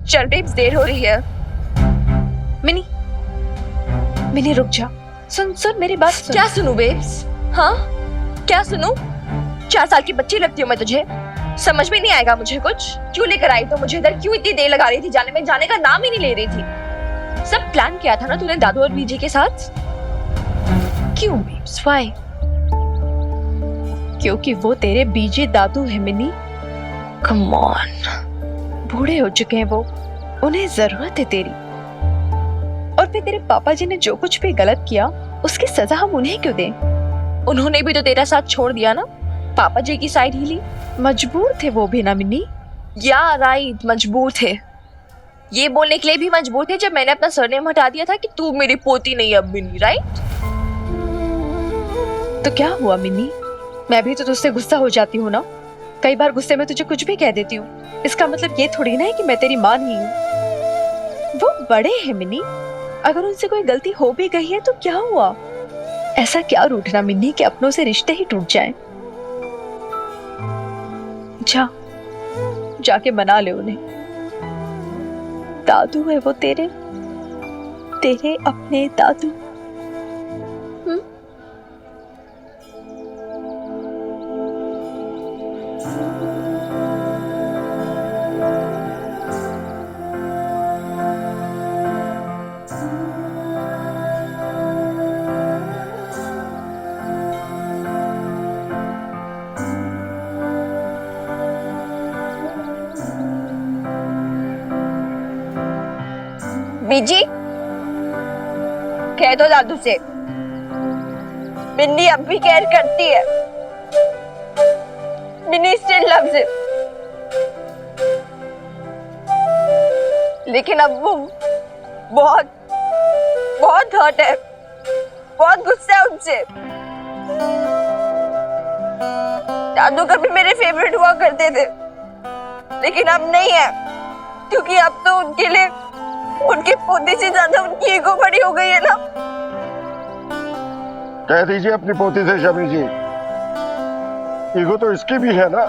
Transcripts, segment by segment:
चल बेब्स, देर हो रही है। मिनी, मिनी रुक जा। सुन सुन मेरी बात सुन। क्या सुनूं बेब्स? हाँ, क्या सुनूं? 4 साल की बच्ची लगती हूँ मैं तुझे? समझ में नहीं आएगा मुझे कुछ। क्यों लेकर आई तो मुझे इधर? क्यों इतनी देर लगा रही थी जाने में? जाने का नाम ही नहीं ले रही थी। सब प्लान किया था ना तूने दादू और बीजी के साथ? क्यों बेब्स? व्हाई? क्योंकि वो तेरे बीजे दादू है मिनी। कम ऑन, बूढ़े हो चुके हैं वो, उन्हें जरूरत है तेरी। और फिर तेरे पापा जी ने जो कुछ भी गलत किया उसकी सजा हम उन्हें क्यों दें? उन्होंने भी तो तेरा साथ छोड़ दिया ना, पापा जी की साइड ही ली। मजबूर थे वो भी ना मिनी। या राइट, मजबूर थे। ये बोलने के लिए भी मजबूर थे जब मैंने अपना सरनेम हटा दिया था कि तू मेरी पोती नहीं अब मिनी, राइट? तो क्या हुआ मिनी? मैं भी तो तुझसे गुस्सा हो जाती हूँ ना। कई बार गुस्से में तुझे कुछ भी कह देती हूँ। इसका मतलब ये थोड़ी ना है कि मैं तेरी माँ नहीं हूँ। वो बड़े हैं मिनी, अगर उनसे कोई गलती हो भी गई है तो क्या हुआ? ऐसा क्या रूठना मिनी कि अपनों से रिश्ते ही टूट जाएं। जा, जाके मना ले उन्हें। दादू है वो तेरे, तेरे अपने दादू। बीजी, कह दो दादू से मिन्नी अब भी केयर करती है। मिन्नी स्टिल लव्स हिम, लेकिन अब वो बहुत बहुत हर्ट है, बहुत गुस्सा है उनसे। दादू कभी मेरे फेवरेट हुआ करते थे, लेकिन अब नहीं है, क्योंकि अब तो उनके लिए उनकी पोती से ज्यादा उनकी ईगो बड़ी हो गई है ना। कह दीजिए अपनी पोती से शमी जी, ईगो तो इसकी भी है ना।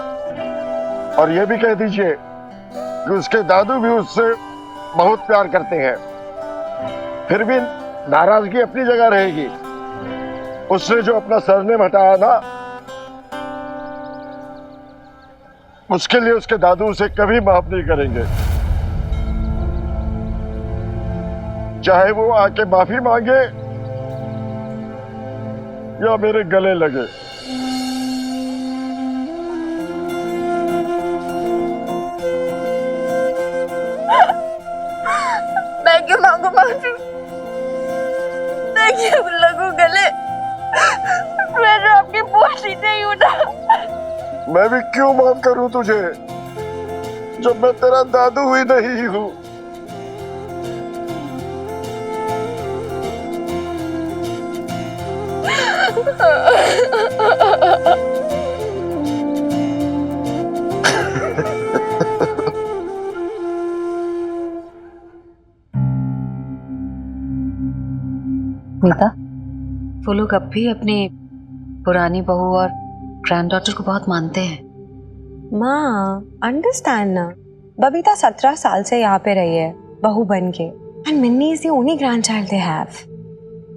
और ये भी कह दीजिए कि उसके दादू भी उससे बहुत प्यार करते हैं, फिर भी नाराजगी अपनी जगह रहेगी। उसने जो अपना सरनेम हटाया ना, उसके लिए उसके दादू उसे कभी माफ नहीं करेंगे, चाहे वो आके माफी मांगे या मेरे गले लगे। मैं क्यों मांगू माफी? मैं क्यों लगूं गले? मैं तो आपकी पोती नहीं हूं ना। मैं भी क्यों माफ करूं तुझे जब मैं तेरा दादू ही नहीं हूं। मीता, वो लोग अब भी अपनी पुरानी बहू और ग्रैंडडॉटर को बहुत मानते हैं। माँ, अंडरस्टैंड ना, बबीता 17 साल से यहाँ पे रही है बहू बन के, and Minni is the only grandchild they have.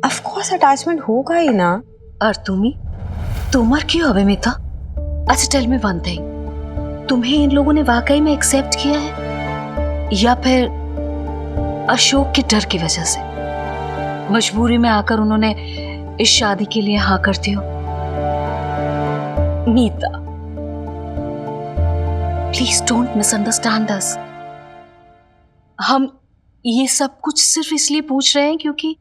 Of course attachment होगा ही ना। और तुम क्यों अबे मीता? अच्छा टेल मी वन थिंग, तुम्हें इन लोगों ने वाकई में एक्सेप्ट किया है या फिर अशोक के डर की वजह से मजबूरी में आकर उन्होंने इस शादी के लिए हाँ कर दी हो? मीता, प्लीज डोंट मिसअंडरस्टैंड अस। हम ये सब कुछ सिर्फ इसलिए पूछ रहे हैं क्योंकि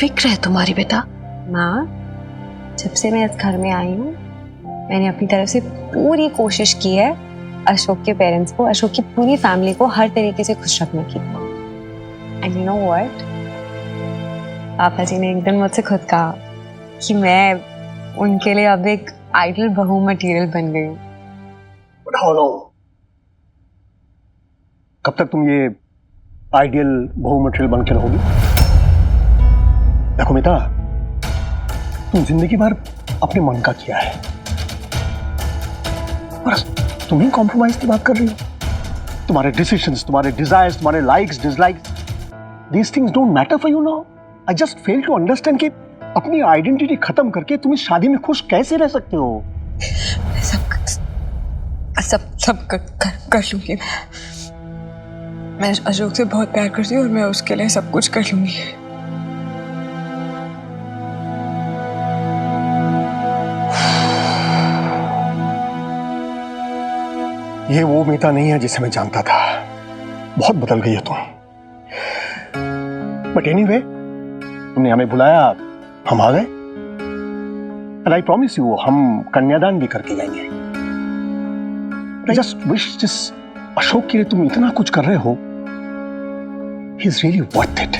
फिक्र है तुम्हारी बेटा। माँ, जब से मैं इस घर में आई हूँ मैंने अपनी तरफ से पूरी कोशिश की है अशोक के पेरेंट्स को, अशोक की पूरी फैमिली को हर तरीके से खुश रखने की। एंड यू नो व्हाट, पापा जी ने एक दिन मुझसे खुद कहा कि मैं उनके लिए अब एक आइडल बहू मटेरियल बन गई हूँ। कब तक तुम ये आइडियल बहू मटेरियल बन के रहोगी? देखो मीता, तुम जिंदगी भर अपने मन का किया है और तुम ही कॉम्प्रोमाइज की बात कर रही हो। तुम्हारे डिसीजंस, तुम्हारे डिजायर्स, तुम्हारे likes, dislikes, these things don't matter for you now. I just fail to understand कि अपनी आइडेंटिटी खत्म करके तुम इस शादी में खुश कैसे रह सकते हो? सब कर लूंगी मैं अशोक से बहुत प्यार करती हूँ और मैं उसके लिए सब कुछ कर लूंगी। ये वो मीता नहीं है जिसे मैं जानता था। बहुत बदल गई है तुम। बट एनीवे, तुमने हमें बुलाया, हम आ गए। एंड आई प्रॉमिस यू, हम कन्यादान भी करके जाएंगे। आई जस्ट विश जिस अशोक के लिए तुम इतना कुछ कर रहे हो, he is really worth it.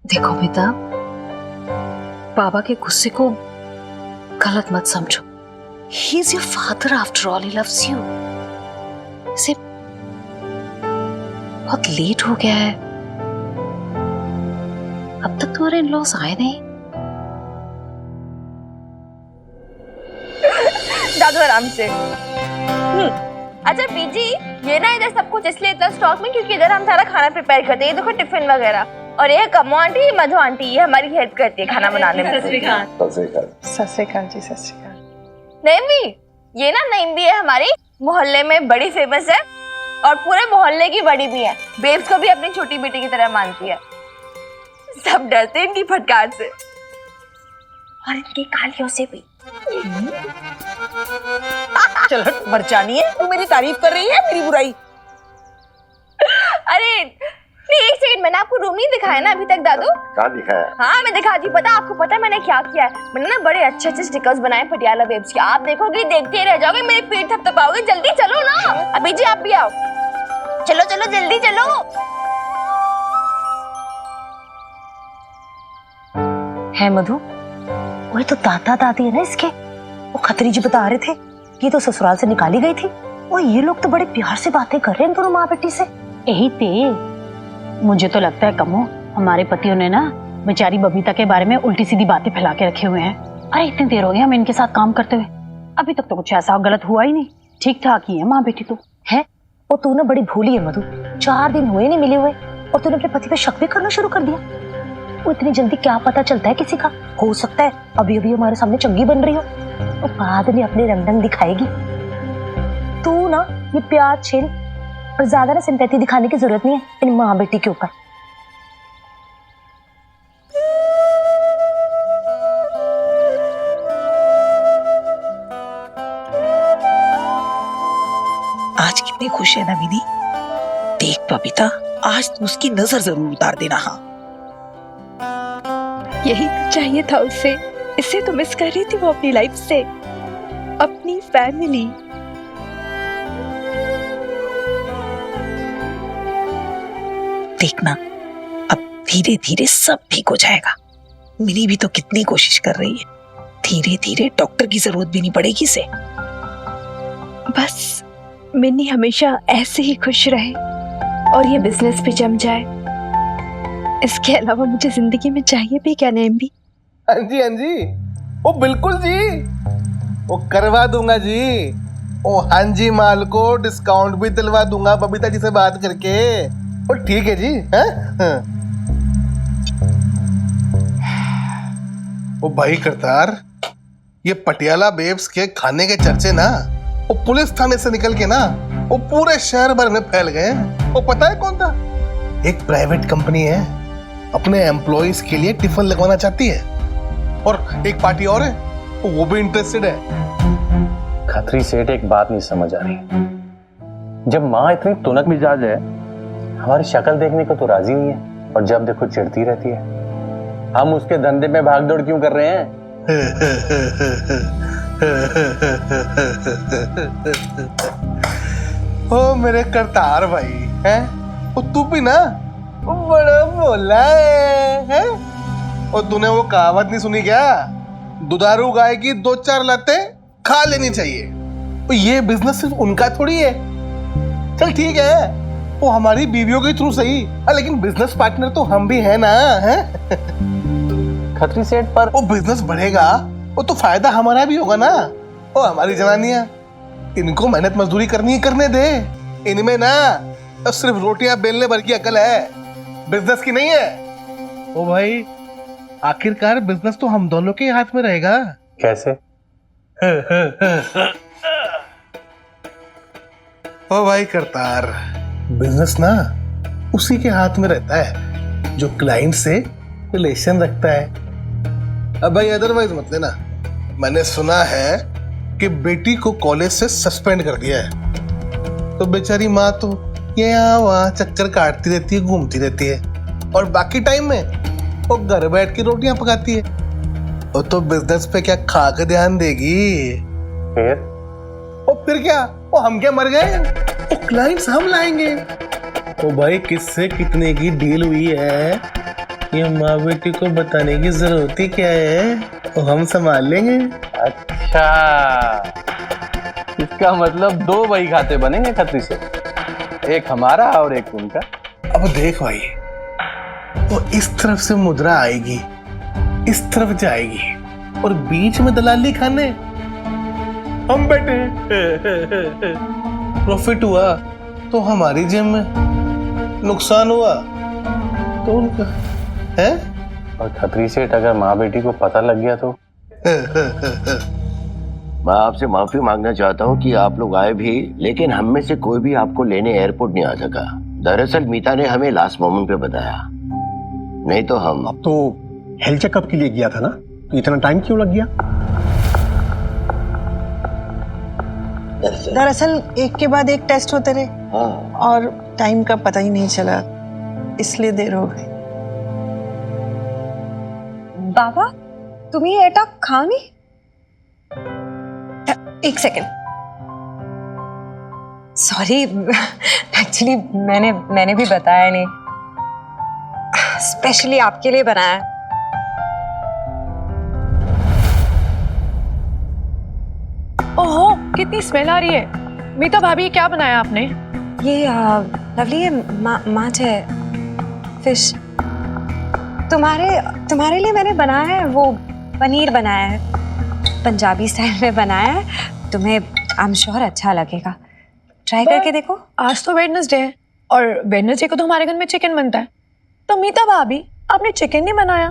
देखो बेटा, बाबा के गुस्से को गलत मत समझो। He is your father after all. He loves you. इसे बहुत लेट हो गया है, अब तक तुम्हारे इन-लॉज आए नहीं। दादू आराम से। अच्छा बीजी, ये ना इधर सब कुछ इसलिए इतना स्टॉक में क्योंकि इधर हम सारा खाना प्रिपेयर करते हैं। ये देखो टिफिन वगैरह, और ये कम्मो आंटी, मधु आंटी, ये हमारी हेल्प करती है खाना बनाने में। सत श्री अकाल जी, सत श्री अकाल। नईमी, ये ना नईमी है हमारी मोहल्ले में बड़ी फेमस है और पूरे मोहल्ले की बड़ी भी है। बेब्स को भी अपनी छोटी बेटी की तरह मानती है। सब डरते हैं इनकी फटकार से और इनकी गालियों से भी। चल हट, मरचानी है, तू मेरी तारीफ कर रही है मेरी बुराई। अरे नहीं, एक सेकंड, मैंने आपको रूम नहीं दिखाया ना अभी तक दादू? कहाँ दिखाया? हाँ मैं दिखा दी। पता आपको पता है मैंने क्या किया है? मैंने ना बड़े अच्छे अच्छे स्टिकर्स बनाए पटियाला बेब्स के। आप देखोगे, देखते ही रह जाओगे, मेरे पेट थपथपाओगे। जल्दी चलो ना। अभी जी आप भी आओ, चलो चलो जल्दी चलो। है मधु, वही तो दादा दादी है ना इसके, वो खत्री जी बता रहे थे ये तो ससुराल से निकाली गई थी। और ये लोग तो बड़े प्यार से बातें कर रहे हैं दोनों माँ बेटी से। यही ते, मुझे तो लगता है कमो, हमारे पतियों ने ना बेचारी बबीता के बारे में उल्टी सीधी बातें फैला के रखे हुए हैं। अरे इतनी देर हो गई हम इनके साथ काम करते हुए, अभी तक तो कुछ ऐसा गलत हुआ ही नहीं। ठीक ठाक ही है माँ बेटी तो। है वो तू ना बड़ी भूली है मधु, 4 दिन हुए नहीं मिले हुए और तूने अपने पति पे शक भी करना शुरू कर दिया। वो इतनी जल्दी क्या पता चलता है किसी का? हो सकता है अभी अभी हमारे सामने चंगी बन रही हो और बाद में अपने रंग रंग दिखाएगी। तू ना ये प्यार छीन और ज्यादा ना सिंपैथी दिखाने की जरूरत नहीं है इन माँ बेटी के ऊपर। आज कितनी खुश है नवीनी। देख बबीता, आज तू उसकी नजर जरूर उतार देना। हाँ यही तो चाहिए था उससे। इससे तो मिस कर रही थी वो अपनी लाइफ से, अपनी फैमिली। देखना, अब धीरे धीरे सब ठीक हो जाएगा। मिनी भी तो कितनी कोशिश कर रही है। धीरे धीरे डॉक्टर की जरूरत भी नहीं पड़ेगी इसे। बस मिन्नी हमेशा ऐसे ही खुश रहे और ये बिजनेस भी जम जाए। इसके अलावा मुझे जिंदगी में चाहिए भी क्या नेम भी। हाँ जी, ओ बिल्कुल जी, वो करवा दूंगा जी। ओ हाँ जी, माल को डिस्काउंट भी दिलवा दूंगा बबीता जी से बात करके। ओ ठीक है जी। हाँ? ओ भाई करतार, ये पटियाला बेब्स के खाने के चर्चे ना वो पुलिस थाने से निकल के ना वो पूरे शहर भर में फैल गए। वो पता है कौन था? एक प्राइवेट कंपनी है, अपने एम्प्लॉइज के लिए टिफिन लगवाना चाहती है। और एक पार्टी और है, वो भी इंटरेस्टेड है। खत्री सेठ एक बात नहीं समझ आ रही। जब माँ इतनी तुनक मिजाज है, हमारी शक्ल देखने को तो राजी नहीं है और जब देखो चिढ़ती रहती है। हम उसके धंधे में भागदौड़ क्यों कर रहे हैं? ओ मेरे करतार भाई, हैं? ओ तू भी ना बड़ा बोला है? और तूने वो कहावत नहीं सुनी क्या? दुधारू गाय की 2-4 लातें खा लेनी चाहिए। तो ये बिजनेस सिर्फ उनका थोड़ी है। चल ठीक है, वो हमारी बीवियों के थ्रू सही, लेकिन बिजनेस पार्टनर तो हम भी हैं ना। हैं? खत्री सेठ पर वो बिजनेस बढ़ेगा, वो तो फायदा हमारा भी होगा ना। ओ हमारी जनानियां, इनको मेहनत मजदूरी करनी है, करने दे। इनमें ना तो सिर्फ रोटियां बेलने भर की अकल है, बिजनेस की नहीं है। ओ भाई, आखिरकार बिजनेस तो हम दोनों के हाथ में रहेगा। कैसे? ओ भाई करतार, बिजनेस ना उसी के हाथ में रहता है जो क्लाइंट से रिलेशन रखता है। अब भाई अदरवाइज मत लेना। मैंने सुना है कि बेटी को कॉलेज से सस्पेंड कर दिया है, तो बेचारी माँ तो ये यहाँ वहाँ चक्कर काटती रहती है, घूमती रहती है, और बाकी टाइम में वो घर बैठ के रोटियां पकाती है। वो तो बिजनेस पे क्या खा के ध्यान देगी? फिर क्या? वो हम क्या मर गए? वो क्लाइंट्स हम लाएंगे। तो भाई किससे कितने की डील हुई है ये माँ बेटी को बताने की जरूरत ही क्या है? वो हम संभाल लेंगे। अच्छा, इसका मतलब 2 बही खाते बनेंगे खत्री से, एक हमारा और एक उनका। अब देख भाई, वो इस तरफ से मुद्रा आएगी, इस तरफ जाएगी, और बीच में दलाली खाने हम बैठे हैं। प्रॉफिट हुआ तो हमारी जेब में, नुकसान हुआ तो उनका है। और खत्री सेठ, अगर माँ बेटी को पता लग गया तो? मैं आपसे माफी मांगना चाहता हूँ कि आप लोग आए भी, लेकिन हम में से कोई भी आपको लेने एयरपोर्ट नहीं आ सका। दरअसल मीता ने हमें लास्ट मोमेंट पे बताया, नहीं तो हम। अब तो हेल्थ चेकअप के लिए गया था ना, तो इतना टाइम क्यों लग गया? दरअसल एक के बाद एक टेस्ट होते रहे और टाइम का पता ही नहीं चला, इसलिए देर हो गई। बाबा, तुम्ही एटा खाओ नहीं? एक सेकेंड, सॉरी, एक्चुअली मैंने भी बताया नहीं, स्पेशली आपके लिए बनाया। ओहो, कितनी स्मेल आ रही है। मीता भाभी, क्या बनाया आपने? ये लवली, ये माछ है, फिश। तुम्हारे लिए मैंने बनाया है, वो पनीर बनाया है, पंजाबी स्टाइल में बनाया है। तुम्हें आई एम श्योर अच्छा लगेगा, ट्राई करके देखो। आज तो वेडनेसडे है और वेडनेसडे को तो हमारे घर में चिकन बनता है, तो मीता भाभी आपने चिकन नहीं बनाया?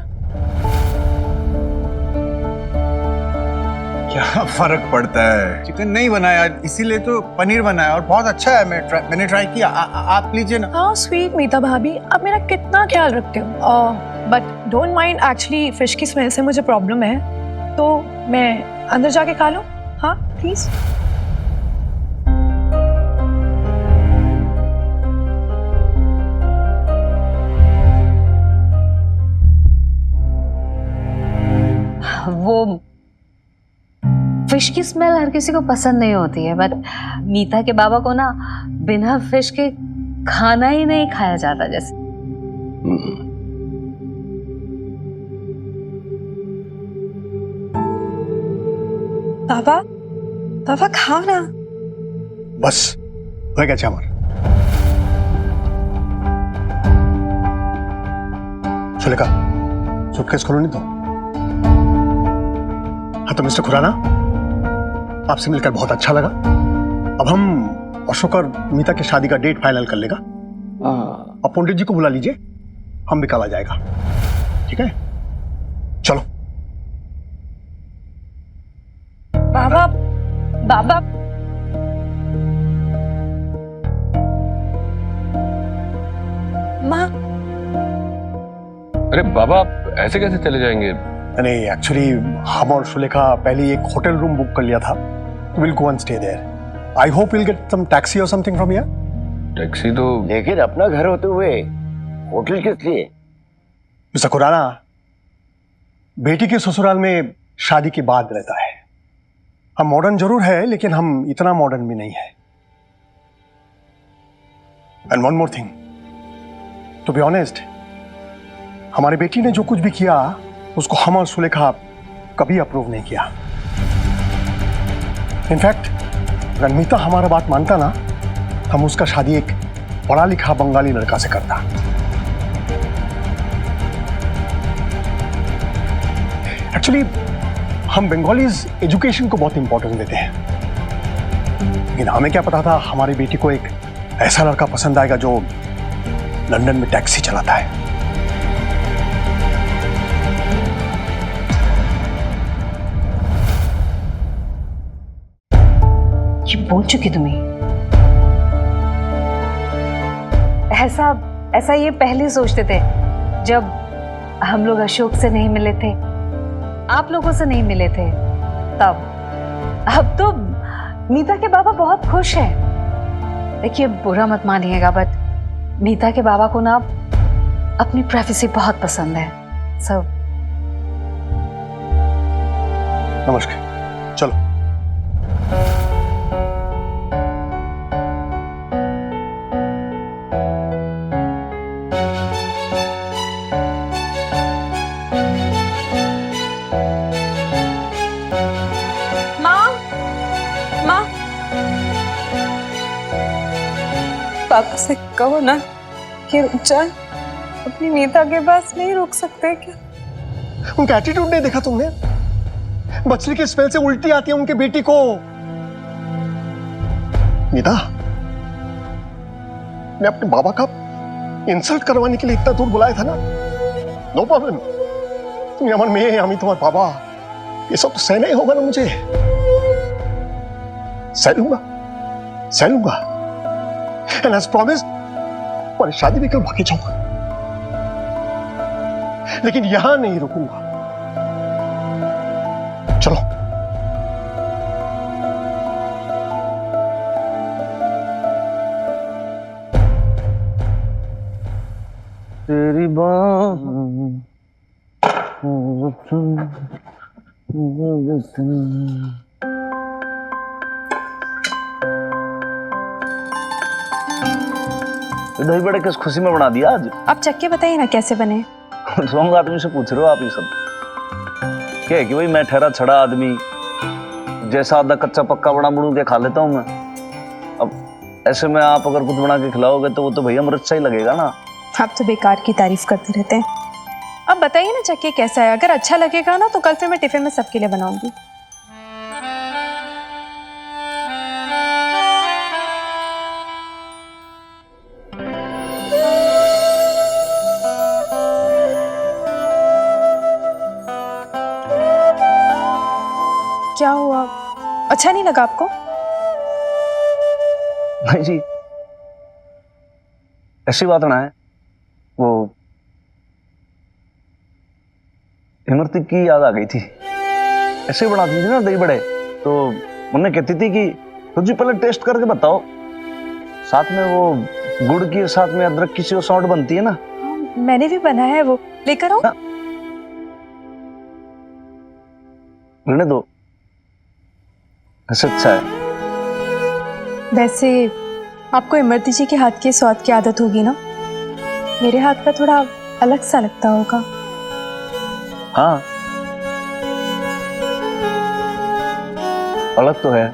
क्या फर्क पड़ता है, चिकन नहीं बनाया इसीलिए तो पनीर बनाया, और बहुत अच्छा है। मैंने ट्राई किया। आप लीजिए ना। हाउ स्वीट मीता भाभी, आप मेरा कितना ख्याल रखते हो। But don't mind, actually fish की स्मेल से मुझे प्रॉब्लम है, तो मैं अंदर जाके खा लूं? हाँ प्लीज। वो फिश की स्मेल हर किसी को पसंद नहीं होती है, बट मीता के बाबा को ना बिना फिश के खाना ही नहीं खाया जाता जैसे। पापा खाओ ना। बस हो गया चामर। सुलेखा, सूटकेस खोलो नहीं तो। हाँ तो मिस्टर खुराना, आपसे मिलकर बहुत अच्छा लगा। अब हम अशोक और मीता की शादी का डेट फाइनल कर लेगा। अब पंडित जी को बुला लीजिए, हम भी कल आ जाएगा, ठीक है? चलो। बाबा माँ। अरे बाबा, ऐसे कैसे चले जाएंगे? नहीं, एक्चुअली हम और सुलेखा पहले ही एक होटल रूम बुक कर लिया था, तो will go and stay there. I hope will get some taxi और समथिंग फ्रॉम हियर। टैक्सी तो, लेकिन अपना घर होते हुए होटल किस लिए? मिस्टर खुराना, बेटी के ससुराल में शादी के बाद रहता है। हम मॉडर्न जरूर है, लेकिन हम इतना मॉडर्न भी नहीं है। And one more thing, to be honest, हमारी बेटी ने जो कुछ भी किया उसको हम और सुलेखा कभी अप्रूव नहीं किया। इनफैक्ट अगर मीता हमारा बात मानता ना, हम उसका शादी एक पढ़ा लिखा बंगाली लड़का से करता। एक्चुअली हम बंगालीज एजुकेशन को बहुत इंपॉर्टेंस देते हैं, लेकिन हमें क्या पता था हमारी बेटी को एक ऐसा लड़का पसंद आएगा जो लंदन में टैक्सी चलाता है। ये बोल चुकी तुम्हें? ऐसा ये पहले सोचते थे जब हम लोग अशोक से नहीं मिले थे, आप लोगों से नहीं मिले थे तब। अब तो मीता के बाबा बहुत खुश हैं। देखिए बुरा मत मानिएगा, बट मीता के बाबा को ना अपनी प्राइवेसी बहुत पसंद है। सब नमस्कार, चलो। पापा से कहो ना कि रुक जाए, अपनी मीता के पास नहीं रुक सकते क्या? उनका एटीट्यूड नहीं देखा तुमने? मछली के स्मेल से उल्टी आती है उनके बेटी को। मीता, मैं अपने बाबा का इंसल्ट करवाने के लिए इतना दूर बुलाया था ना। नो प्रॉब्लम, तुम अमन में, हम तुम्हारे बाबा, ये सब तो सहना ही होगा ना मुझे। सह लूंगा। And as promised, मैं शादी भी करवा के जाऊंगा, लेकिन यहां नहीं रुकूंगा। चलो। तेरी बात दही बड़े किस खुशी में बना दिया आज? आप चक्के बताइए ना कैसे बने। रॉन्ग आदमी से पूछ रहे हो आप ये सब। क्या है कि भाई मैं ठहरा छड़ा आदमी, जैसा आधा कच्चा पक्का बना बुड़ू के खा लेता हूँ मैं। अब ऐसे में आप अगर कुछ बना के खिलाओगे तो वो तो भैया मिर्च ही लगेगा ना। आप तो बेकार की तारीफ करते रहते हैं। अब बताइए ना चक्के कैसा है, अगर अच्छा लगेगा ना तो कल फिर मैं टिफिन में सबके लिए बनाऊंगी। क्या हुआ, अच्छा नहीं लगा आपको? भाई जी ऐसी बात ना है, वो इमरती की याद आ गई थी। ऐसे ही बनाती थी ना दही बड़े, तो उन्हें कहती थी कि तुझे पहले टेस्ट करके बताओ, साथ में वो गुड़ की साथ में अदरक की जो सौंठ बनती है ना। मैंने भी बनाया है, वो लेकर आओ। रहने दो, ऐसे अच्छा है। वैसे आपको इमरती जी के हाथ के स्वाद की आदत होगी ना, मेरे हाथ का थोड़ा अलग सा लगता होगा। हाँ अलग तो है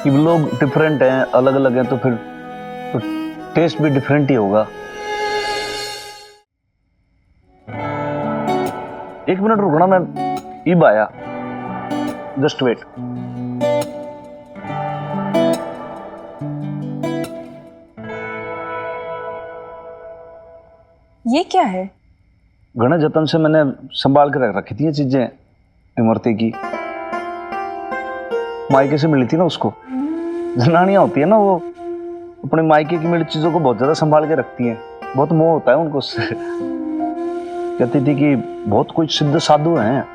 कि लोग डिफरेंट हैं, अलग अलग हैं, तो फिर तो टेस्ट भी डिफरेंट ही होगा। एक मिनट रुकना, मैं ईब आया, जस्ट वेट। ये क्या है? घने जतन से मैंने संभाल के रख रखी थी ये चीजें इमरती की। मायके से मिली थी ना उसको, जनानियां होती है ना, वो अपने मायके की मिली चीजों को बहुत ज्यादा संभाल के रखती हैं, बहुत मोह होता है उनको उससे। कहती थी कि बहुत कुछ सिद्ध साधु हैं,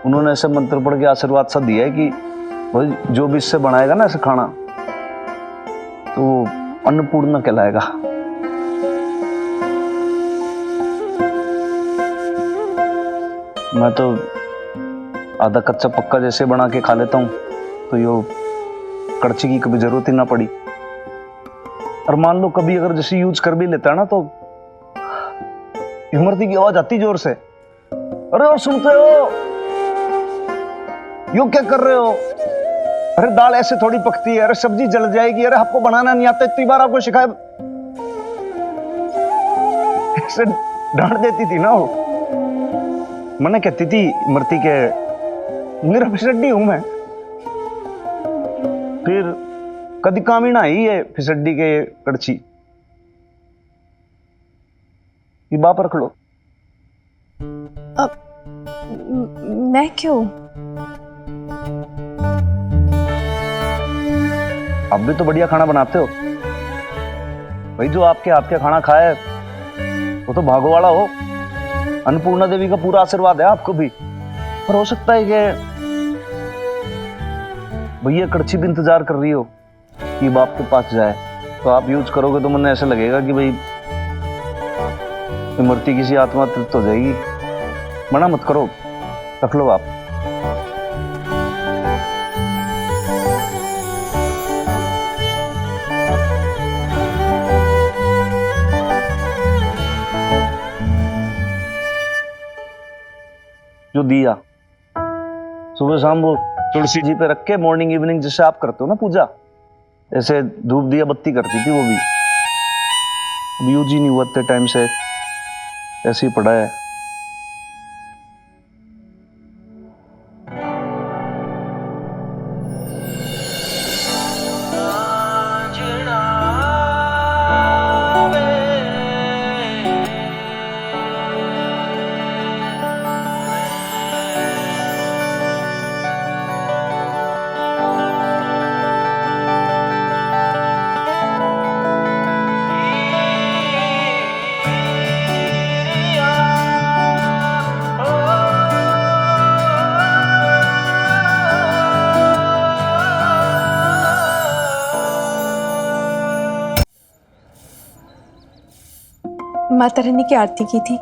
उन्होंने ऐसे मंत्र पढ़ के आशीर्वाद सा दिया है कि भाई जो भी इससे बनाएगा ना ऐसे खाना तो वो अन्नपूर्णा कहलाएगा। मैं तो आधा कच्चा पक्का जैसे बना के खा लेता हूँ, तो यो कड़छी की कभी जरूरत ही ना पड़ी। और मान लो कभी अगर जैसे यूज कर भी लेता है ना, तो इमरती की आवाज आती जोर से, अरे और सुनते हो, यो क्या कर रहे हो, अरे दाल ऐसे थोड़ी पकती है, अरे सब्जी जल जाएगी, अरे आपको बनाना नहीं आता, इतनी बार आपको सिखाया। ऐसे डांट देती थी ना वो। मैंने कहती थी इमरती के मेरा फिसड्डी हूं मैं, फिर कभी काम ही ना आई है फिसड्डी के कड़छी। ये बाप रख लो। मैं क्यों? आप भी तो बढ़िया खाना बनाते हो भाई, जो आपके हाथ का खाना खाए वो तो भागो वाला हो। अन्नपूर्णा देवी का पूरा आशीर्वाद है आपको भी, पर हो सकता है कि भैया कड़छी भी इंतजार कर रही हो कि बाप के पास जाए, तो आप यूज करोगे तो मुझे ऐसा लगेगा कि भाई इमरती किसी आत्मा तृप्त हो जाएगी। मना मत करो, रख लो आप। जो दिया सुबह शाम वो तुलसी जी पे रख के मॉर्निंग इवनिंग जैसे आप करते हो ना पूजा, ऐसे धूप दिया बत्ती करती थी वो भी। अब यूज ही नहीं हुआ इतने टाइम से, ऐसे ही पड़ा है। माता रानी की आरती की थी।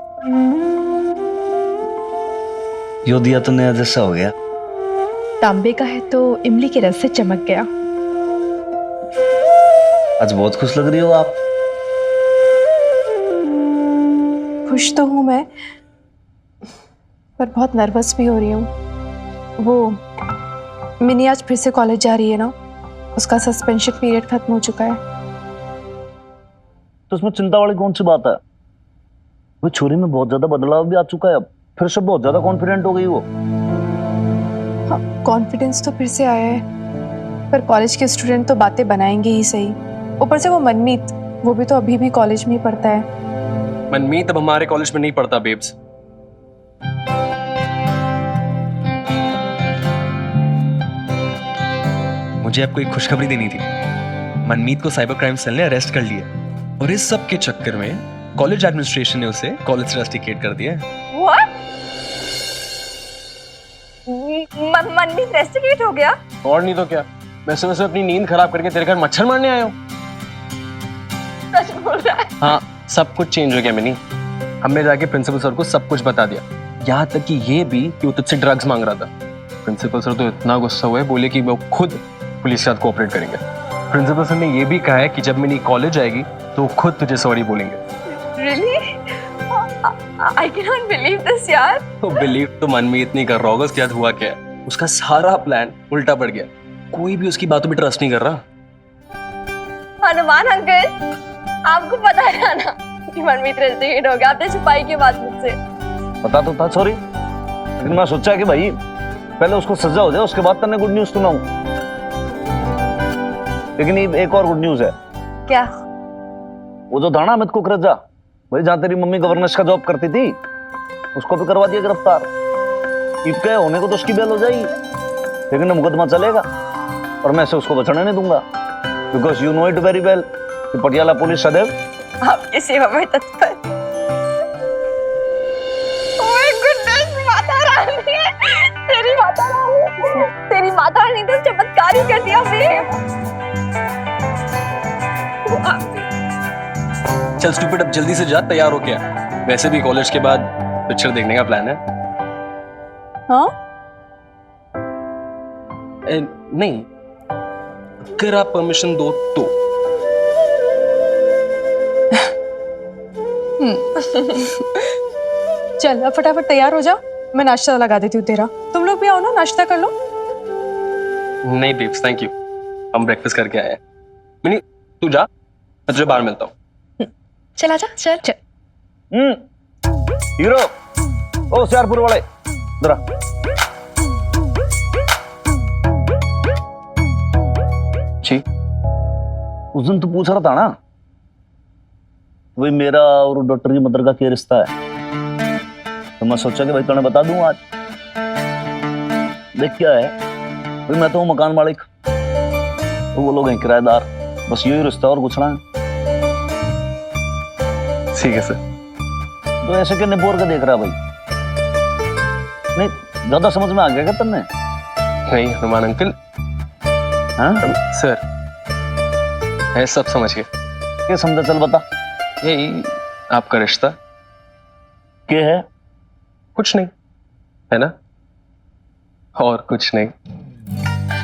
यो दिया तो नया जैसा हो गया। तांबे का है तो इमली के रस से चमक गया। आज बहुत खुश लग रही हो आप। खुश तो हूं मैं, पर बहुत नर्वस भी हो रही हूँ। वो मिनी आज फिर से कॉलेज जा रही है ना, उसका सस्पेंशन पीरियड खत्म हो चुका है। तो उसमें चिंता वाली कौन सी बात है? वो छोरी में बहुत ज्यादा बदलाव भी आ चुका है, अब फिर से बहुत ज्यादा कॉन्फिडेंट हो गई वो। हाँ, कॉन्फिडेंस तो फिर से आया है, पर कॉलेज के स्टूडेंट तो बातें बनाएंगे ही सही। ऊपर से वो मनमीत, वो भी तो अभी भी कॉलेज में ही पढ़ता है। मनमीत अब हमारे कॉलेज में नहीं पढ़ता बेब्स। मुझे आपको एक खुशखबरी देनी थी। मनमीत को साइबर क्राइम सेल ने अरेस्ट कर लिया, और इस सब के चक्कर में कॉलेज एडमिनिस्ट्रेशन ने उसे कॉलेज से रस्टिकेट कर दिया है। What? मनमीत रेस्टिकेट हो गया? और नहीं तो क्या, मैं सुबह से अपनी नींद खराब करके तेरे घर मच्छर मारने आया हूँ। सच बोल रहा है? हाँ, सब कुछ चेंज हो गया मिनी। हमने जाके प्रिंसिपल सर को सब कुछ बता दिया, यहाँ तक कि ये भी कि वो तुझसे ड्रग्स मांग रहा था। प्रिंसिपल सर तो इतना गुस्सा हुए, बोले कि वो खुद पुलिस के साथ कोऑपरेट करेंगे। प्रिंसिपल सर ने ये भी कहा है कि जब मिनी कॉलेज आएगी तो खुद तुझे सॉरी बोलेंगे। Really? I cannot believe this यार। तो बिलीव तो मनमीत नहीं कर रहा होगा, उसके साथ हुआ क्या है? उसका सारा प्लान उल्टा पड़ गया, कोई भी उसकी बातों पे ट्रस्ट नहीं कर रहा। हनुमान अंकल, आपको पता है ना कि मनमीत रेस्टिकेट हो गया, आपने छुपाई के बाद मुझसे। पता तो था सॉरी, लेकिन मैं सोचा कि भाई पहले उसको सजा हो जाए, उसके बाद तन्ने गुड न्यूज सुनाऊं। लेकिन एक और गुड न्यूज है। क्या? वो जो दाना अमित कुकरेजा, भाई जहाँ तेरी मम्मी गवर्नेंस का जॉब करती थी, उसको भी करवा दिया गिरफ्तार। इतने होने को तो उसकी बेल हो जाएगी, लेकिन मुकदमा चलेगा और मैं से उसको बचाने नहीं दूंगा, because you know it very well कि पटियाला पुलिस सदैव आपकी सेवा में तत्पर। ओह गुडनेस, माता रानी, तेरी माता रानी, तेरी माता रानी तो चमत्कार ही कर दिया फिर। चल स्टूपिड, अब जल्दी से जा, तैयार हो क्या? वैसे भी कॉलेज के बाद पिक्चर देखने का प्लान है। हाँ? नहीं, अगर आप परमिशन दो तो। चल अब फटाफट तैयार हो जा, मैं नाश्ता लगा देती हूँ तेरा। तुम लोग भी आओ ना, नाश्ता कर लो। नहीं बेब्स, थैंक यू, हम ब्रेकफास्ट करके आए हैं। मिनी तू जा, मैं तुझे बाहर मिलता हूँ। चल आजा, चल चल। हीरो ओ सियारपुर वाले जरा जी। उस दिन तू पूछ रहा था ना भाई मेरा और डॉक्टर की मदर का क्या रिश्ता है, तो मैं सोचा कि भाई तुम्हें बता दूं आज। देख क्या है भाई, मैं तो हूं मकान मालिक, तो वो लोग हैं किराएदार, बस यही रिश्ता और कुछ ना है। ठीक है सर। तो ऐसे क्या निपोर के देख रहा भाई? नहीं ज्यादा समझ में आ गया क्या तुमने? नहीं हनुमान अंकल। हाँ सर मैं सब समझ गए। क्या समझा, चल बता। यही आपका रिश्ता। क्या है? कुछ नहीं है ना, और कुछ नहीं।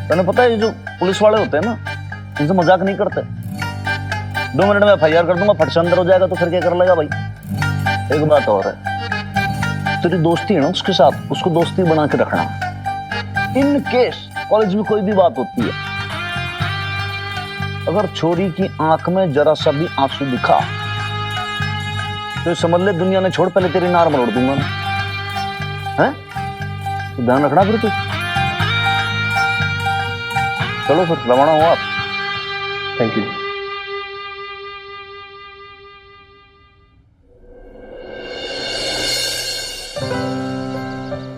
तने पता है ये जो पुलिस वाले होते हैं ना, इनसे मजाक नहीं करते। 2 मिनट में FIR कर दूंगा, फट से अंदर हो जाएगा, तो फिर क्या कर लेगा भाई? एक बात और है, तेरी दोस्ती है ना उसके साथ, उसको दोस्ती बना के रखना। इन केस कॉलेज में कोई भी बात होती है, अगर छोरी की आंख में जरा सा भी आंसू दिखा तो समझ ले दुनिया ने छोड़, पहले तेरी नार मरोड़ दूंगा मैं। हैं? तो ध्यान रखना फिर तू। चलो फिर रवाना हो आप। Thank you.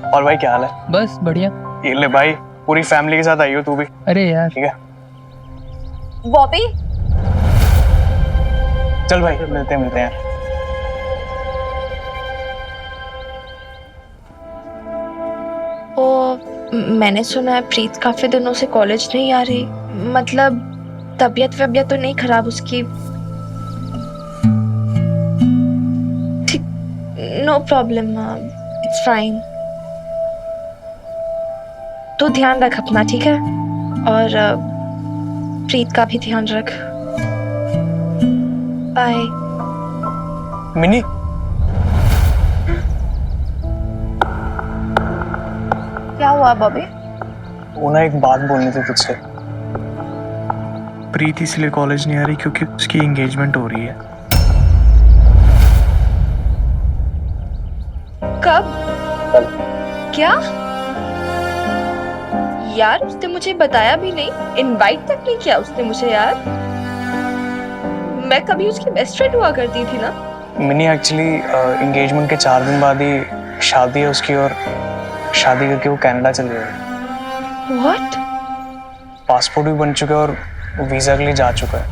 और भाई क्या हाल है? बस बढ़िया। ये ले भाई, पूरी फैमिली के साथ आई हो तू भी। अरे यार ठीक है, बॉबी चल भाई मिलते हैं यार। मैंने सुना है प्रीत काफी दिनों से कॉलेज नहीं आ रही, मतलब तबीयत तो नहीं खराब उसकी? ठीक, नो प्रॉब्लम, इट्स फाइन। तो ध्यान रख अपना, ठीक है? और प्रीत का भी ध्यान रख। बाय। मिनी क्या हुआ बॉबी? वो ना एक बात बोलनी थी तुझसे। प्रीत इसलिए कॉलेज नहीं आ रही क्योंकि उसकी एंगेजमेंट हो रही है। कब? क्या यार, उसने मुझे बताया भी नहीं, इनवाइट तक नहीं किया उसने मुझे यार। मैं कभी उसकी बेस्ट फ्रेंड हुआ करती थी ना। मिनी एक्चुअली एंगेजमेंट के 4 दिन बाद ही शादी है उसकी, और शादी करके वो कनाडा चली गई। व्हाट? पासपोर्ट भी बन चुका है और वीजा के लिए जा चुका है।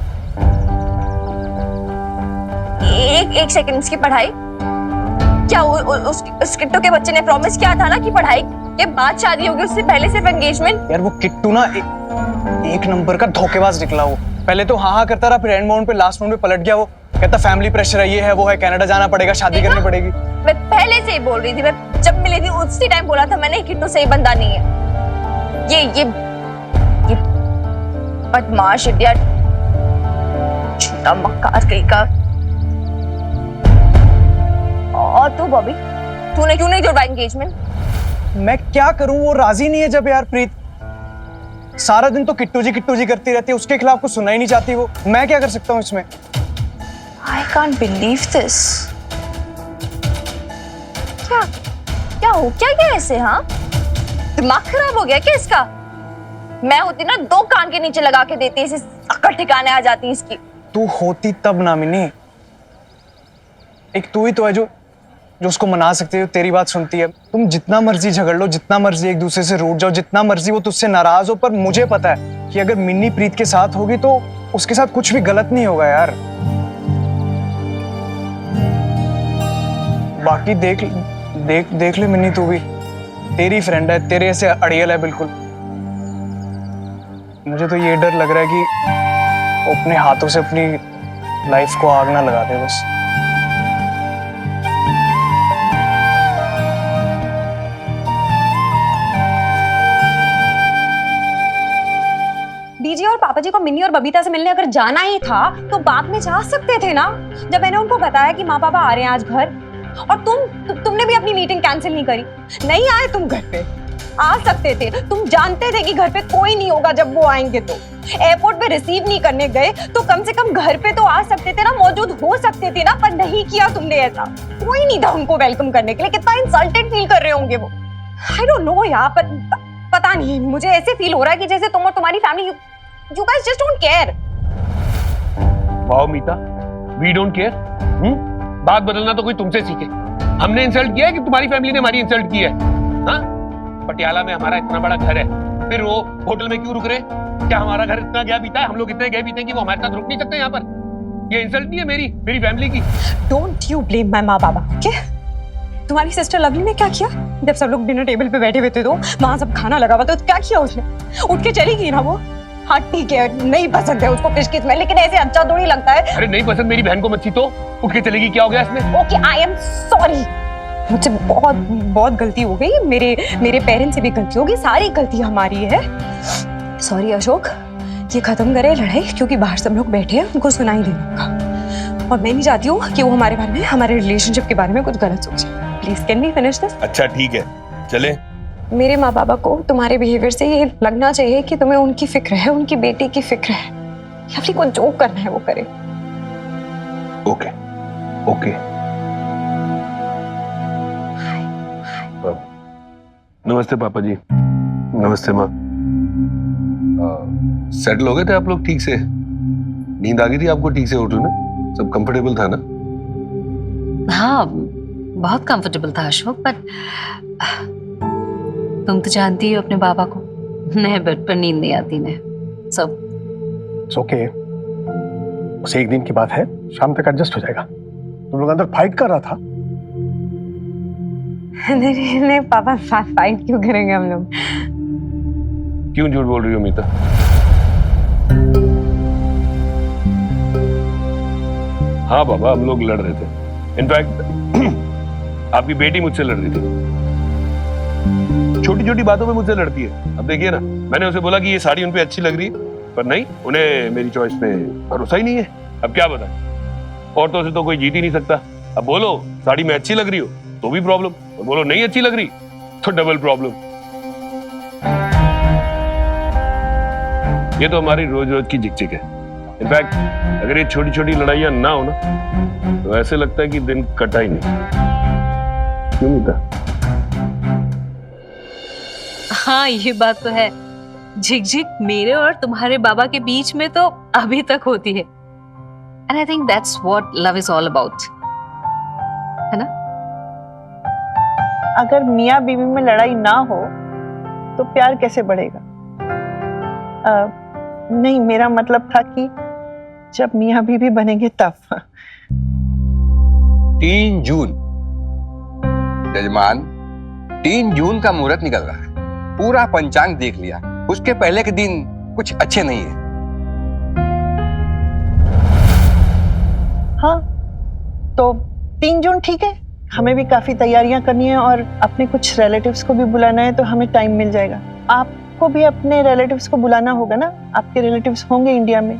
एक सेकंड, उसकी पढ़ाई क्या? उस किट्टू के बच्चे ने प्रॉमिस किया था ना कि पढ़ाई के बाद शादी होगी, उससे पहले सिर्फ एंगेजमेंट। यार वो किट्टू ना एक नंबर का धोखेबाज निकला। वो पहले तो हाँ करता रहा, फिर एंड मोमेंट पे, लास्ट मोमेंट पे पलट गया। वो कहता फैमिली प्रेशर है, ये है वो है, कनाडा जाना पड़ेगा, शादी करनी पड़ेगी। मैं पहले से ही बोल रही थी, मैं जब मिली थी उसी टाइम बोला था मैंने, किट्टू सही बंदा नहीं है। ये बदमाश इडियट, छोटा मक्कार कहीं का। और तू बॉबी, तूने क्यों नहीं जोड़ा एंगेजमेंट? मैं क्या करूं, वो राजी नहीं है। जब यार प्रीत सारा दिन तो किट्टू जी करती रहती है, उसके खिलाफ कुछ सुनना ही नहीं चाहती वो। मैं क्या कर सकता हूँ इसमें? I can't believe this. क्या हो क्या ऐसे? हाँ, दिमाग खराब हो गया क्या इसका? मैं होती ना 2 कान के नीचे लगा के देती, इसे अकड़ ठिकाने आ जाती इसकी। तू होती तब ना मिनी, एक तू ही तो है जो उसको मना सकती है, तेरी बात सुनती है। तुम जितना मर्जी झगड़ लो, जितना मर्जी एक दूसरे से रूठ जाओ, जितना मर्जी वो तुझसे नाराज हो, पर मुझे पता है कि अगर मिन्नी प्रीत के साथ होगी तो उसके साथ कुछ भी गलत नहीं होगा यार। बाकी देख ले मिन्नी, तू भी तेरी फ्रेंड है, तेरे ऐसे अड़ियल है बिल्कुल। मुझे तो ये डर लग रहा है कि वो अपने हाथों से अपनी लाइफ को आग ना लगा दे बस। डीजी और पापा जी को मिन्नी और बबीता से मिलने अगर जाना ही था तो बाद में जा सकते थे ना, जब मैंने उनको बताया कि माँ पापा आ रहे हैं आज घर। और तुमने भी अपनी मीटिंग कैंसिल नहीं करी, नहीं आए तुम घर पे। आ सकते थे। तुम जानते थे कि घर पे कोई नहीं होगा जब वो आएंगे। तो एयरपोर्ट पे रिसीव नहीं करने गए तो कम से कम घर पे तो आ सकते थे ना, मौजूद हो सकते थे ना, पर नहीं किया तुमने ऐसा। कोई नहीं था उनको वेलकम करने के लिए। कितना इंसल्टेड फील कर रहे होंगे वो। आई डोंट नो यार, पता नहीं, मुझे ऐसे फील हो रहा है कि जैसे तुम और तुम्हारी family, you guys just don't care. Wow Meeta, we don't care. बात बदलना तो कोई तुमसे सीखे। हमने इंसल्ट किया है कि तुम्हारी फैमिली ने हमारी इंसल्ट की है? हाँ, पटियाला में हमारा इतना बड़ा घर है, फिर वो होटल में क्यों रुक रहे? क्या हमारा घर इतना गया बीता है, हम लोग इतने गए बीते हैं कि वो हमारे साथ रुक नहीं सकते यहाँ पर? ये इंसल्ट नहीं है मेरी फैमिली की? डोंट यू ब्लेम माय माँ बाबा, ओके? तुम्हारी सिस्टर लवली ने क्या किया? जब सब लोग डिनर टेबल पे बैठे हुए थे तो वहां सब खाना लगा हुआ था, तो क्या किया उसने? उठ के चली गई ना वो। हाँ ठीक है, नहीं पसंद है उसको फिश की स्मेल, लेकिन ऐसे अच्छा थोड़ी लगता है। अरे नहीं पसंद मेरी बहन को मच्छी तो उठ के चलेगी, क्या हो गया इसमें? ओके, आई एम सॉरी, मुझसे बहुत गलती हो गई। मेरे पेरेंट्स से भी गलती होगी, सारी गलती हमारी है। सॉरी अशोक, ये खत्म करे लड़ाई, क्योंकि बाहर सब लोग बैठे हैं, उनको सुनाई देना होगा। और मैं नहीं चाहती हूँ कि वो हमारे बारे में, हमारे रिलेशनशिप के बारे में कुछ गलत सोचे। Please can we finish this? अच्छा ठीक है, चले। मेरे माँ बाबा को तुम्हारे बिहेवियर से ये लगना चाहिए कि तुम्हें उनकी फिक्र है, उनकी बेटी की फिक्र है। लवली को जो करना है वो करे। Okay okay. नमस्ते पापा जी। नमस्ते माँ। सेटल हो गए थे आप लोग ठीक से? नींद आ गई थी आपको ठीक से होटल में? सब कंफर्टेबल था ना? हाँ, बहुत कंफर्टेबल था अशोक, बट तुम तो जानती हो अपने बाबा को, नए बेड पर नींद नहीं आती ने सब। इट्स ओके, उसे एक दिन की बात है, शाम तक एडजस्ट हो जाएगा। तुम लोग अंदर फाइट कर रहा था? नहीं पापा, फाइट क्यों करेंगे हम लोग? क्यों झूठ बोल रही हो मीता? हाँ बाबा, हम लोग लड़ रहे थे। इनफैक्ट आपकी बेटी मुझसे लड़ रही थी, छोटी छोटी बातों में मुझसे लड़ती है। अब देखिए ना, मैंने उसे बोला कि ये साड़ी उन पे अच्छी लग रही है, पर नहीं, उन्हें मेरी चॉइस पे भरोसा ही नहीं है। अब क्या बताएं, औरतों से तो कोई जीत ही नहीं सकता। अब बोलो साड़ी में अच्छी लग रही हो तो भी प्रॉब्लम, और बोलो नहीं अच्छी लग रही तो डबल प्रॉब्लम। ये तो हमारी रोज रोज की झिकझिक है। इनफैक्ट अगर ये छोटी छोटी लड़ाइयां ना हो ना, तो ऐसे लगता है कि दिन कटा ही नहीं। क्यों नहीं था? हाँ, ये बात तो है, झिकझिक मेरे और तुम्हारे बाबा के बीच में तो अभी तक होती है। And I think that's what love is all about, है ना? अगर मियाँ बीवी में लड़ाई ना हो तो प्यार कैसे बढ़ेगा? नहीं, मेरा मतलब था कि जब मियाँ बीवी बनेंगे तब। 3 जून जजमान, 3 जून का मुहूर्त निकल रहा है। पूरा पंचांग देख लिया, उसके पहले के दिन कुछ अच्छे नहीं है। हाँ, तो 3 जून ठीक है। हमें भी काफी तैयारियां करनी है और अपने कुछ रिलेटिव्स को भी बुलाना है, तो हमें टाइम मिल जाएगा। आपको भी अपने रिलेटिव्स को बुलाना होगा ना? आपके रिलेटिव्स होंगे इंडिया में?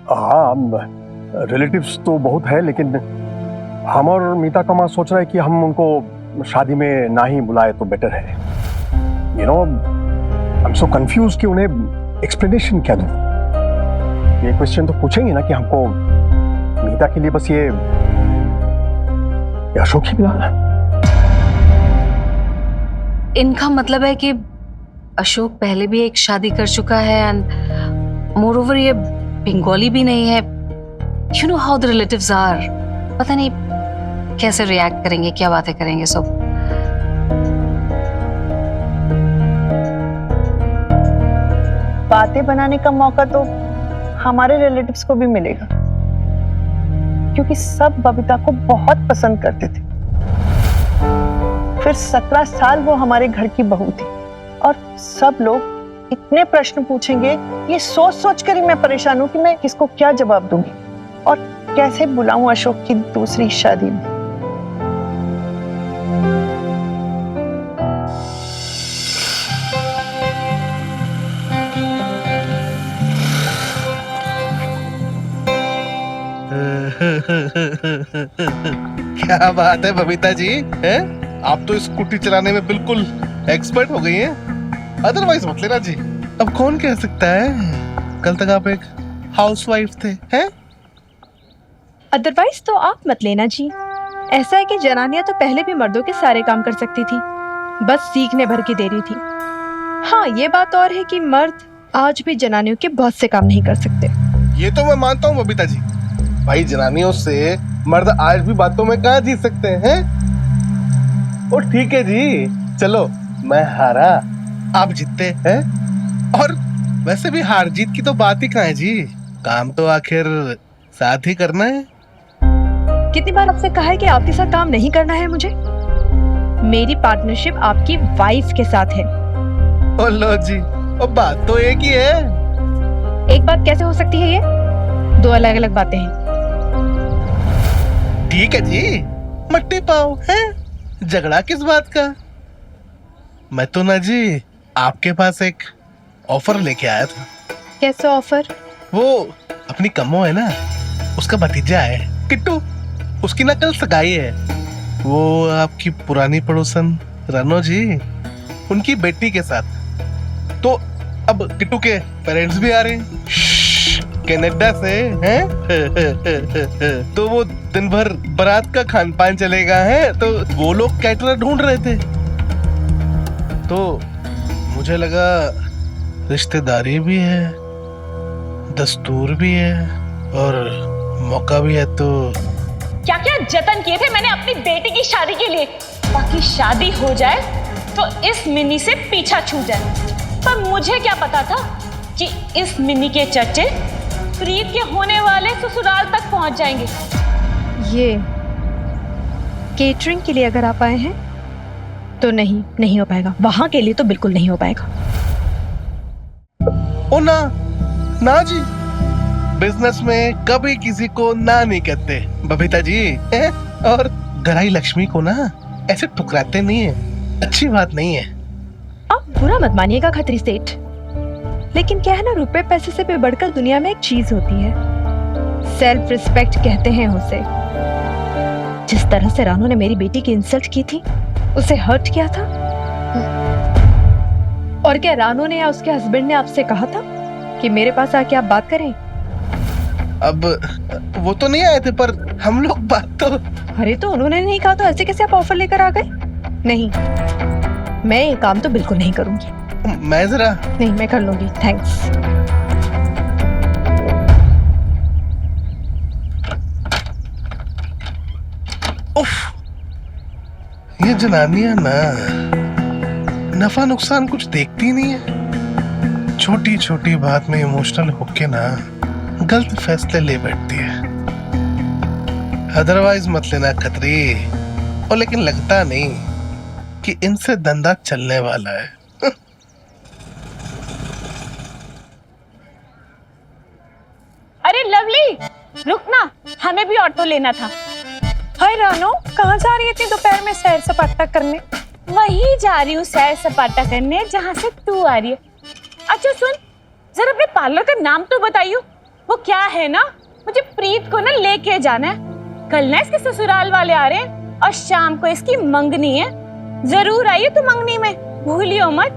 हाँ, रिलेटिव्स तो बहुत है, लेकिन हम और मीता का माँ सोच रहे हैं कि हम उनको शादी में ना ही बुलाए तो बेटर है। You no, I am so confuse कि उन्हें एक्सप्लेनेशन क्या दूं। ये क्वेश्चन तो पूछेंगे ना कि हमको मीता के लिए बस ये अशोक ही बुलाना। इनका मतलब है कि अशोक पहले भी एक शादी कर चुका है, एंड मोर ओवर ये बंगाली भी नहीं है। You know how the relatives are, पता नहीं कैसे रिएक्ट करेंगे, क्या बातें करेंगे सब। बातें बनाने का मौका तो हमारे रिलेटिव्स को भी मिलेगा, क्योंकि सब बबीता को बहुत पसंद करते थे। फिर 17 साल वो हमारे घर की बहू थी, और सब लोग इतने प्रश्न पूछेंगे, ये सोच सोच कर ही मैं परेशान हूं कि मैं किसको क्या जवाब दूंगी और कैसे बुलाऊं अशोक की दूसरी शादी में। क्या बात है बबीता जी, हैं? आप तो स्कूटी चलाने में बिल्कुल एक्सपर्ट हो गई हैं। अदरवाइज मत लेना जी। अब कौन कह सकता है, कल तक आप एक हाउसवाइफ थे, हैं? अदरवाइज तो आप मत लेना जी। ऐसा है कि जनानियां तो पहले भी मर्दों के सारे काम कर सकती थी, बस सीखने भर की देरी थी। हाँ, ये बात और है कि मर्द आज भी जनानियों के बहुत से काम नहीं कर सकते। ये तो मैं मानता हूँ बबीता जी, भाई जनानियों से मर्द आज भी बातों में कहाँ जीत सकते हैं? ओ ठीक है जी, चलो मैं हारा, आप जीतते हैं। और वैसे भी हार जीत की तो बात ही कहाँ है जी, काम तो आखिर साथ ही करना है। कितनी बार आपसे कहा है कि आपके साथ काम नहीं करना है मुझे? मेरी पार्टनरशिप आपकी वाइफ के साथ है। ओ लो जी, अब बात तो एक ही है। एक बात कैसे हो सकती है? ये दो अलग अलग बातें हैं। ठीक है जी, मट्टी पाओ है, झगड़ा किस बात का? मैं तो ना जी आपके पास एक ऑफर लेके आया था। कैसा ऑफर? वो अपनी कमो है ना, उसका भतीजा है किट्टू, उसकी ना कल सगाई है। वो आपकी पुरानी पड़ोसन रनो जी, उनकी बेटी के साथ। तो अब किट्टू के पेरेंट्स भी आ रहे हैं कनाडा से, हैं? तो वो दिन भर बारात का खान पान चलेगा, है तो वो लोग कैटरर ढूंढ रहे थे। तो मुझे लगा रिश्तेदारी भी है, दस्तूर भी है और मौका भी है, तो क्या क्या जतन किए थे मैंने अपनी बेटी की शादी के लिए, ताकि शादी हो जाए तो इस मिनी से पीछा छूट जाए। पर मुझे क्या पता था कि इस मिनी के चर्चे प्रीत के होने वाले ससुराल तक पहुंच जाएंगे। ये केटरिंग के लिए अगर आप आए हैं तो नहीं हो पाएगा। वहां के लिए तो बिल्कुल नहीं हो पाएगा। ओ ना ना जी, बिजनेस में कभी किसी को ना नहीं कहते बबीता जी, है? और गराई लक्ष्मी को ना ऐसे ठुकराते नहीं है, अच्छी बात नहीं है। आप बुरा मत मानिएगा खत्री सेठ, लेकिन क्या है ना, रुपए पैसे से भी बढ़कर दुनिया में एक चीज होती है, सेल्फ रिस्पेक्ट कहते हैं उसे। जिस तरह से रानू ने मेरी बेटी की इंसल्ट की थी, उसे हर्ट किया था। और क्या रानू ने या उसके हस्बैंड ने आपसे कहा था कि मेरे पास आके आप बात करें? अब वो तो नहीं आए थे, पर हम लोग बात तो। अरे तो उन्होंने नहीं कहा तो ऐसे कैसे आप ऑफर लेकर आ गए? नहीं, मैं ये काम तो बिल्कुल नहीं करूंगी। मैं जरा नहीं, मैं कर लूंगी, थैंक्स। उफ, ये जनानियां ना नफा नुकसान कुछ देखती नहीं है, छोटी छोटी बात में इमोशनल होके ना गलत फैसले ले बैठती है। अदरवाइज मत लेना खतरी, और लेकिन लगता नहीं कि इनसे धंधा चलने वाला है। अरे लवली, रुकना, हमें भी ऑटो लेना था। हाय रानो, कहाँ जा रही है इतनी दोपहर में सैर सपाटा करने? वही जा रही हूँ सैर सपाटा करने जहाँ से तू आ रही है। अच्छा सुन, जरा अपने पार्लर का नाम तो बताइयो। वो क्या है ना, मुझे प्रीत को ना लेके जाना है। कल ना इसके ससुराल वाले आ रहे हैं और शाम को इसकी मंगनी है। जरूर आइए तो मंगनी में, भूलियो मत।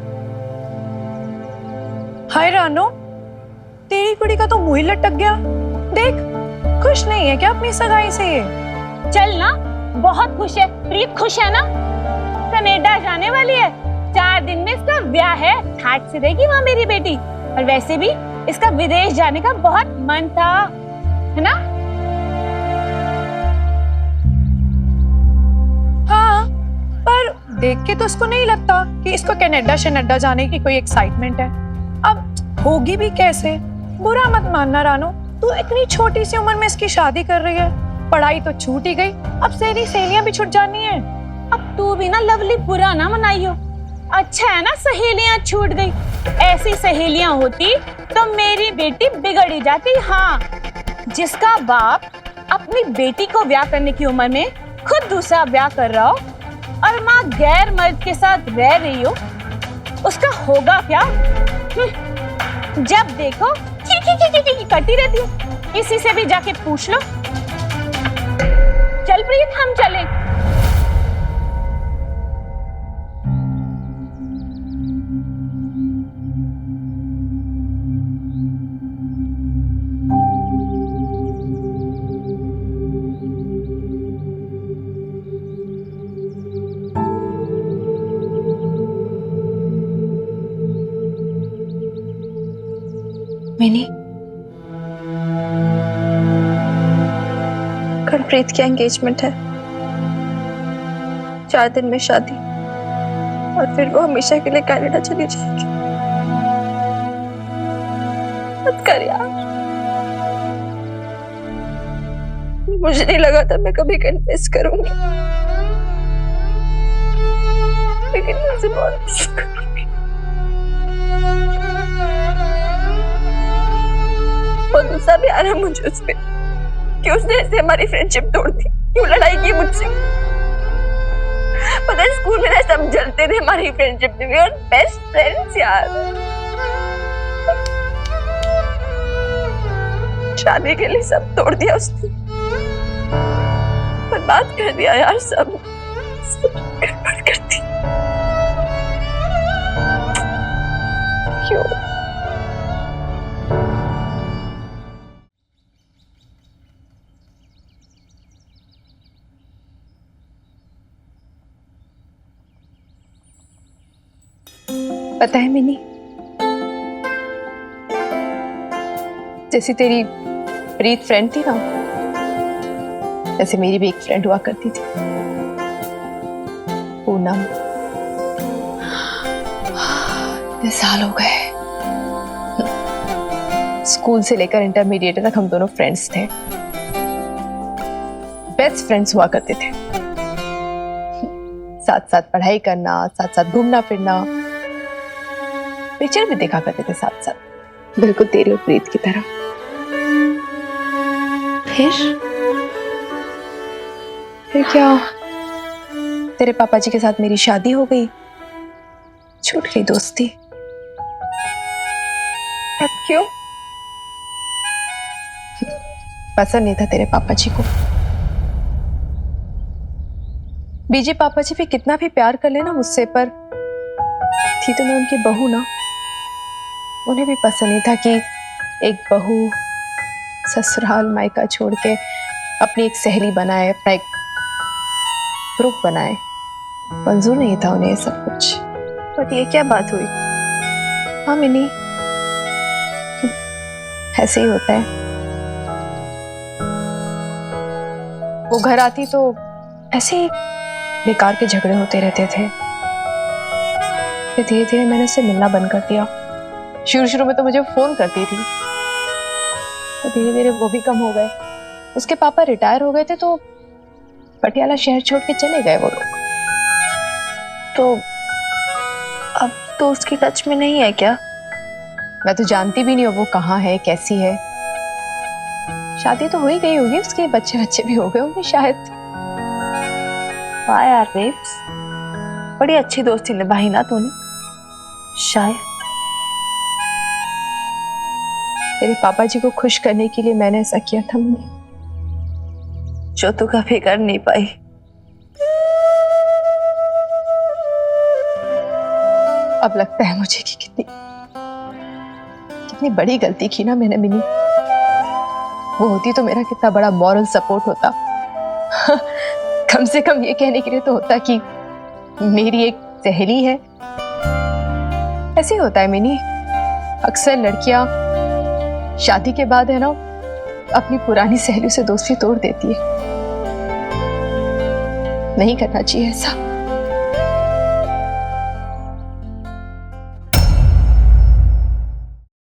हाय रानो, तेरी कुड़ी का तो मुंह ही लटक गया। देख, खुश नहीं है क्या अपनी सगाई से? ये चल ना, बहुत खुश है। प्रीत खुश है ना, कनाडा जाने वाली है। 4 दिन में इसका ब्याह है, ठाट से रहेगी वहाँ मेरी बेटी। और वैसे भी इसका विदेश जाने का बहुत मन था, है ना? हाँ, पर देख के तो इसको नहीं लगता कि इसको कनाडा शनाडा जाने की कोई एक्साइटमेंट है। अब होगी भी कैसे? बुरा मत मानना रानो, तू इतनी छोटी सी उम्र में इसकी शादी कर रही है। पढ़ाई तो छूट ही गई, अब तेरी सहेलियां भी छूट जानी है। अब तू भी ना लवली बुरा ना मनाइयो। अच्छा है ना सहेलियां छूट गई, ऐसी सहेलियां होती तो मेरी बेटी बिगड़ ही जाती। हाँ, जिसका बाप अपनी बेटी को ब्याह करने की उम्र में खुद दूसरा ब्याह कर रहा हो और माँ गैर मर्द के साथ रह रही हो, उसका होगा क्या? जब देखो की करती रहती है। किसी से भी जाके पूछ लो। चल प्रीत, हम चलें। मिनी, कल प्रीत की एंगेजमेंट है, 4 दिन में शादी, और फिर वो हमेशा के लिए कनाडा चली जाएगी। मत कर यार, मुझे नहीं लगा था मैं कभी कन्फेस करूंगी, लेकिन मुझे बहुत मिस करूंगी। बहुत गुस्सा भी आ रहा है मुझे उस पे कि उसने ऐसे हमारी फ्रेंडशिप तोड़ दी, क्यों लड़ाई की मुझसे। पता है स्कूल में ना सब जलते थे हमारी फ्रेंडशिप में, वी आर बेस्ट फ्रेंड्स यार। शादी के लिए सब तोड़ दिया उसने, बर्बाद कर दिया यार, सब गड़बड़ कर दी। क्यों? पता है मिनी, जैसी तेरी प्रीत फ्रेंड थी ना, ऐसे मेरी भी एक फ्रेंड हुआ करती थी, पूनम। इतने साल हो गए, स्कूल से लेकर इंटरमीडिएट तक हम दोनों फ्रेंड्स थे, बेस्ट फ्रेंड्स हुआ करते थे। साथ साथ पढ़ाई करना, साथ साथ घूमना फिरना, पिक्चर भी देखा करते थे साथ साथ, बिल्कुल तेरी और प्रीत की तरह। फिर क्या, तेरे पापा जी के साथ मेरी शादी हो गई, छूट गई दोस्ती। अब क्यों? पसंद नहीं था तेरे पापा जी को। बीजे पापा जी भी कितना भी प्यार कर लेना मुझसे, पर थी तो मैं उनकी बहू ना, उन्हें भी पसंद नहीं था कि एक बहू ससुराल मायका छोड़ के अपनी एक सहेली बनाए, अपना एक ग्रुप बनाए। मंजूर नहीं था उन्हें सब कुछ। पर ये क्या बात हुई? हाँ मिनी, ऐसे ही होता है। वो घर आती तो ऐसे ही बेकार के झगड़े होते रहते थे। फिर धीरे धीरे मैंने उससे मिलना बंद कर दिया। शुरू में तो मुझे फोन करती थी, तो धीरे धीरे वो भी कम हो गए। उसके पापा रिटायर हो गए थे तो पटियाला शहर छोड़ के चले गए वो लोग। तो अब तो उसकी टच में नहीं है क्या? मैं तो जानती भी नहीं हूँ वो कहाँ है, कैसी है। शादी तो हो ही गई होगी उसके, बच्चे भी हो गए होंगे शायद। वाह यार बेब्स, बड़ी अच्छी दोस्ती निभाई ना तूने। शायद तेरे पापा जी को खुश करने के लिए मैंने ऐसा किया था मम्मी, जो तू कभी कर नहीं पाई। अब लगता है मुझे कि कितनी बड़ी गलती की ना मैंने मिनी। वो होती तो मेरा कितना बड़ा मॉरल सपोर्ट होता। कम से कम ये कहने के लिए तो होता कि मेरी एक सहेली है। ऐसे ही होता है मिनी, अक्सर लड़कियां शादी के बाद है ना अपनी पुरानी सहेलियों से दोस्ती तोड़ देती है। नहीं करना चाहिए ऐसा।